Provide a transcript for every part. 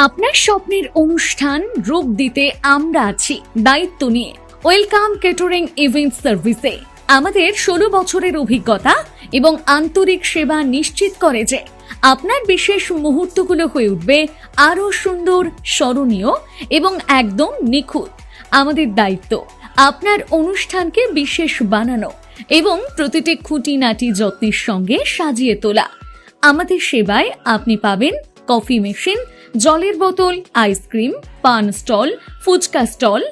আপনার স্বপ্নের অনুষ্ঠান রূপ দিতে আমরা আছি দায়িত্ব নিয়ে। ওয়েলকাম কেটারিং ইভেন্ট সার্ভিসে আমাদের 16 বছরের অভিজ্ঞতা এবং আন্তরিক সেবা নিশ্চিত করে যে আপনার বিশেষ মুহূর্তগুলো হয়ে উঠবে আরো সুন্দর, স্মরণীয় এবং একদম নিখুঁত। আমাদের দায়িত্ব আপনার অনুষ্ঠানকে বিশেষ বানানো এবং প্রতিটি খুঁটিনাটি যত্নের সঙ্গে সাজিয়ে তোলা। আমাদের সেবায় আপনি পাবেন কফি মেশিন, জলের বোতল, আইসক্রিম, পান স্টল, ফুচকা স্টল,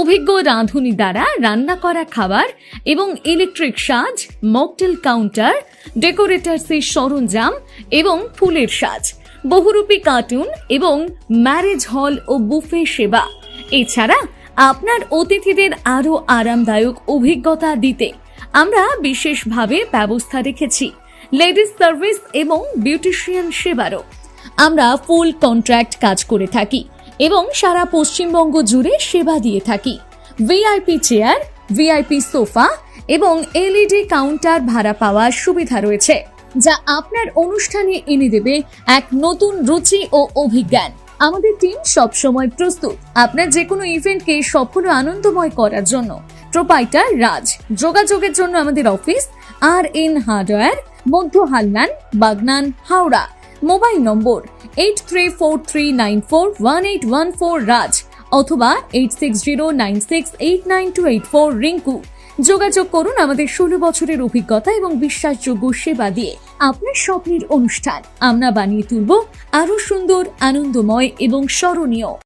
অভিজ্ঞ রাঁধুনি দ্বারা রান্না করা খাবার এবং ইলেকট্রিক সাজ, মকটেল কাউন্টার, ডেকোরেটার্সের সরঞ্জাম এবং ফুলের সাজ, বহুরূপী কার্টুন এবং ম্যারেজ হল ও বুফে সেবা। এছাড়া আপনার অতিথিদের আরো আরামদায়ক অভিজ্ঞতা দিতে আমরা বিশেষভাবে ব্যবস্থা রেখেছি লেডিস সার্ভিস এবং বিউটিশিয়ান সেবারও। আমরা ফুল কন্ট্রাক্ট কাজ করে থাকি এবং সারা পশ্চিমবঙ্গ জুড়ে সেবা দিয়ে থাকি। ভিআইপি চেয়ার, ভিআইপি সোফা এবং এলইডি কাউন্টার ভাড়া পাওয়ার সুবিধা রয়েছে, যা আপনার অনুষ্ঠানে এনে দেবে এক নতুন রুচি ও অভিজ্ঞান। আমাদের টিম সবসময় প্রস্তুত আপনার যে কোনো ইভেন্টকে সফল ও আনন্দময় করার জন্য। প্রোপাইটার রাজ। যোগাযোগের জন্য আমাদের অফিস RN হার্ডওয়্যার, মধ্য হালনান, বাগনান, হাওড়া। মোবাইল নম্বর 8343941814 রাজ অথবা 8609689284 রিঙ্কু। যোগাযোগ করুন আমাদের 16 বছরের অভিজ্ঞতা এবং বিশ্বাসযোগ্য সেবা দিয়ে। আপনার স্বপ্নের অনুষ্ঠান আমরা বানিয়ে তুলব আরো সুন্দর, আনন্দময় এবং স্মরণীয়।